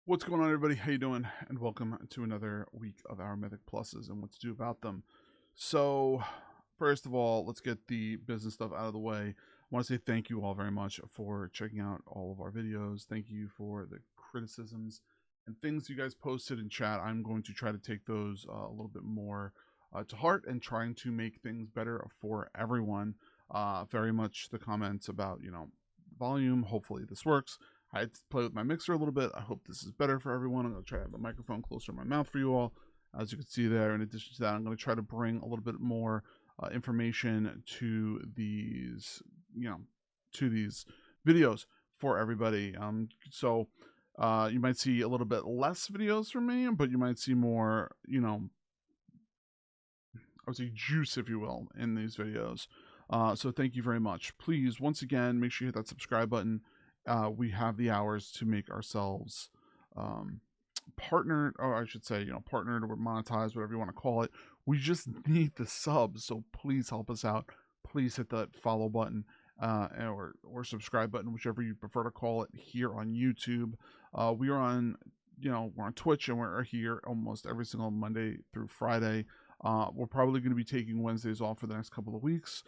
What's going on, everybody? How you doing? And welcome to another week of our Mythic Pluses and what to do about them. So, first of all, let's get the business stuff out of the way. I want to say thank you all very much for checking out all of our videos. Thank you for the criticisms and things you guys posted in chat. I'm going to try to take those a little bit more to heart and trying to make things better for everyone. Very much the comments about, volume. Hopefully this works. I had to play with my mixer a little bit. I hope this is better for everyone. I'm going to try to have the microphone closer to my mouth for you all. As you can see there, in addition to that, I'm going to try to bring a little bit more information to these, to these videos for everybody. So you might see a little bit less videos from me, but you might see more, I would say juice, if you will, in these videos. So thank you very much. Please, once again, make sure you hit that subscribe button. We have the hours to make ourselves partnered, or I should say, partnered or monetized, whatever you want to call it. We just need the subs, so please help us out. Please hit that follow button or subscribe button, whichever you prefer to call it, here on YouTube. We are on, we're on Twitch, and we're here almost every single Monday through Friday. We're probably going to be taking Wednesdays off for the next couple of weeks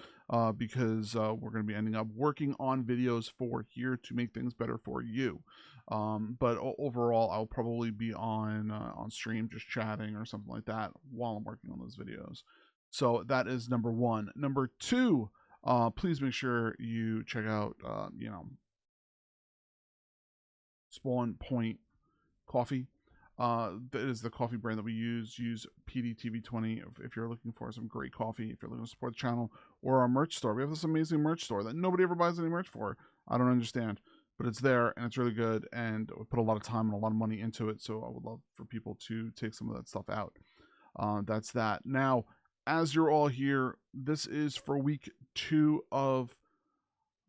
because we're going to be ending up working on videos for here to make things better for you. But overall, I'll probably be on stream just chatting or something like that while I'm working on those videos. So that is number one. Number two, please make sure you check out, Spawn Point Coffee. That is the coffee brand that we use. Use PeteyTV 20 if you're looking for some great coffee, if you're looking to support the channel, or our merch store. We have this amazing merch store that nobody ever buys any merch for. I don't understand, but it's there and it's really good, and we put a lot of time and a lot of money into it, so I would love for people to take some of that stuff out. That's that. Now, as you're all here, this is for week 2 of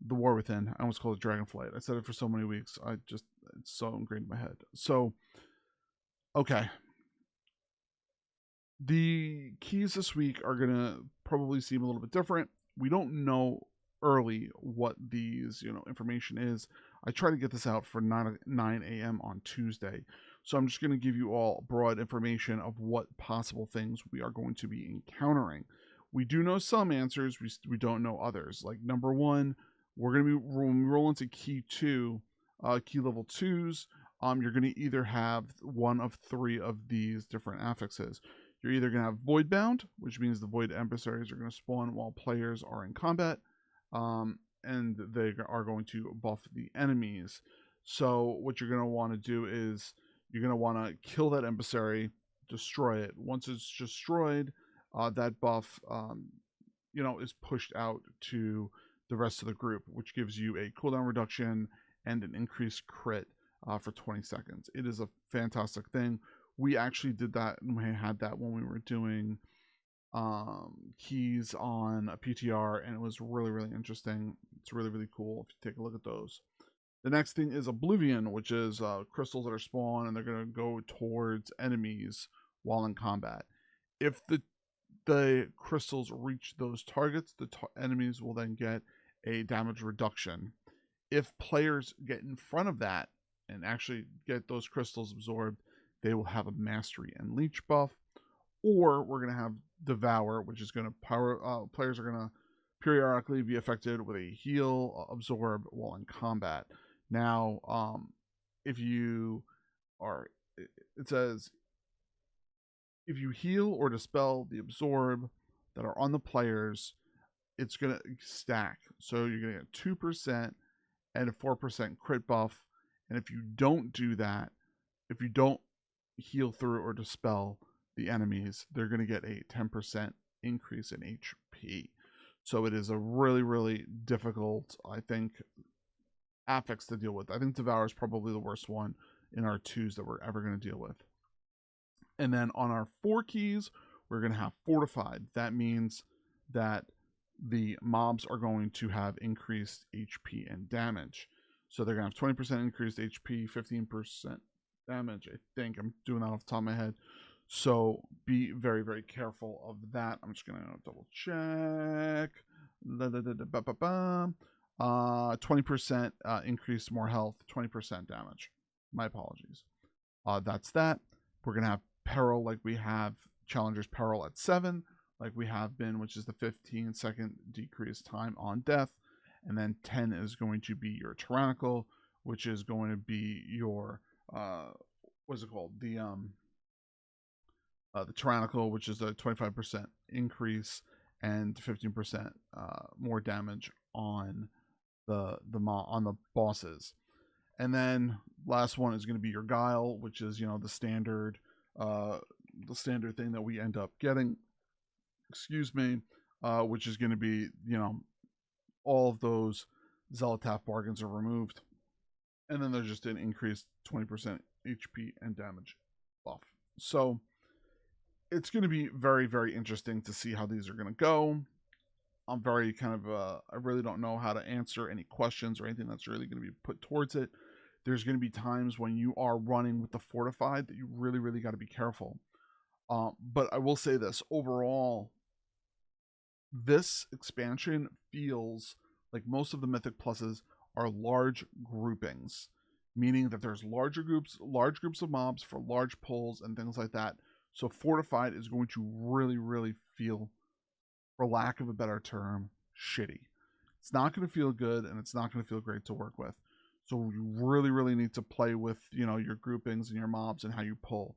The War Within. I almost called it Dragonflight. I said it for so many weeks. It's so ingrained in my head. So, okay. The keys this week are going to probably seem a little bit different. We don't know early what these, information is. I try to get this out for 9 a.m. on Tuesday. So I'm just going to give you all broad information of what possible things we are going to be encountering. We do know some answers. We don't know others. Like number 1, we're going to be, when we roll into key 2, key level 2s, you're going to either have one of 3 of these different affixes. You're either going to have Voidbound, which means the Void emissaries are going to spawn while players are in combat, and they are going to buff the enemies. So what you're going to want to do is you're going to want to kill that emissary, destroy it. Once it's destroyed, that buff, is pushed out to the rest of the group, which gives you a cooldown reduction and an increased crit for 20 seconds. It is a fantastic thing. We actually did that, and we had that when we were doing keys on a PTR, and it was really, really interesting. It's really, really cool if you take a look at those. The next thing is Oblivion, which is crystals that are spawned, and they're going to go towards enemies while in combat. If the crystals reach those targets, the enemies will then get a damage reduction. If players get in front of that and actually get those crystals absorbed, they will have a mastery and leech buff. Or we're going to have Devour, which is going to power, players are going to periodically be affected with a heal, absorb while in combat. Now, if you are, it says, if you heal or dispel the absorb that are on the players, it's going to stack. So you're going to get 2% and a 4% crit buff. And if you don't do that, if you don't heal through or dispel the enemies, they're going to get a 10% increase in HP. So it is a really, really difficult, I think, affix to deal with. I think Devour is probably the worst one in our 2s that we're ever going to deal with. And then on our 4 keys, we're going to have Fortified. That means that the mobs are going to have increased HP and damage. So they're going to have 20% increased HP, 15% damage. I think I'm doing that off the top of my head. So be very, very careful of that. I'm just going to double check. 20% increase more health, 20% damage. My apologies. That's that. We're going to have peril like we have Challenger's Peril at 7, like we have been, which is the 15-second decreased time on death. And then 10 is going to be your Tyrannical, which is going to be your, what's it called? The Tyrannical, which is a 25% increase and 15% more damage on the bosses. And then last one is going to be your Guile, which is the standard thing that we end up getting. Excuse me, which is going to be all of those Zelotaph bargains are removed, and then there's just an increased 20% HP and damage buff. So it's going to be very, very interesting to see how these are going to go. I'm very I really don't know how to answer any questions or anything that's really going to be put towards it. There's going to be times when you are running with the Fortified that you really, really got to be careful. But I will say this, overall, this expansion feels like most of the Mythic Pluses are large groupings, meaning that there's large groups of mobs for large pulls and things like that. So Fortified is going to really, really feel, for lack of a better term, shitty. It's not going to feel good, and it's not going to feel great to work with. So you really, really need to play with, your groupings and your mobs and how you pull.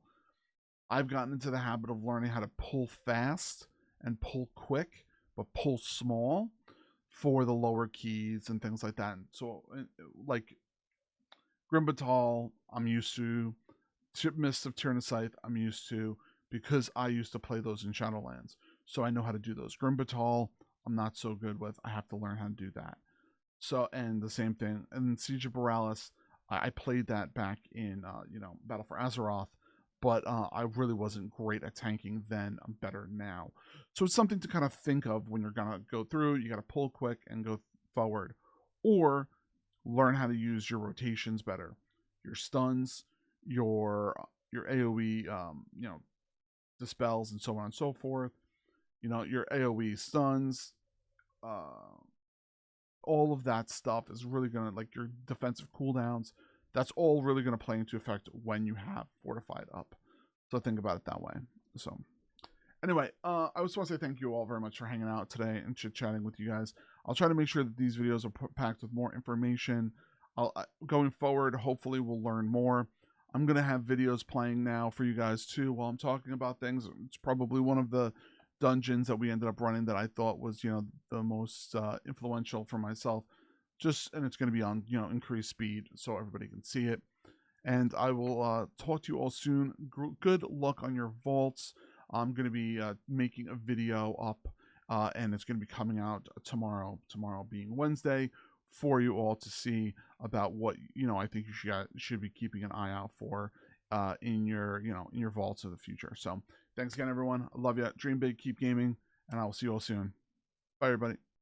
I've gotten into the habit of learning how to pull fast and pull quick, but pull small for the lower keys and things like that. And so, like Grimbatal, I'm used to. Chip Mist of Tyrannocythe, I'm used to, because I used to play those in Shadowlands. So I know how to do those. Grimbatal, I'm not so good with. I have to learn how to do that. So, and the same thing. And Siege of Borealis, I played that back in, Battle for Azeroth, but I really wasn't great at tanking then. I'm better now. So it's something to kind of think of when you're going to go through. You got to pull quick and go forward. Or learn how to use your rotations better. Your stuns, your AoE, dispels, and so on and so forth. Your AoE stuns, all of that stuff is really going to, like your defensive cooldowns, that's all really going to play into effect when you have Fortified up. So think about it that way. So anyway, I just want to say thank you all very much for hanging out today and chit-chatting with you guys. I'll try to make sure that these videos are packed with more information. Going forward, hopefully we'll learn more. I'm going to have videos playing now for you guys too while I'm talking about things. It's probably one of the dungeons that we ended up running that I thought was, the most influential for myself. And it's going to be on, increased speed so everybody can see it. And I will talk to you all soon. Good luck on your vaults. I'm going to be making a video up, and it's going to be coming out tomorrow being Wednesday, for you all to see about what I think you should be keeping an eye out for in your vaults of the future. So thanks again, everyone. I love you. Dream big, keep gaming, and I will see you all soon. Bye, everybody.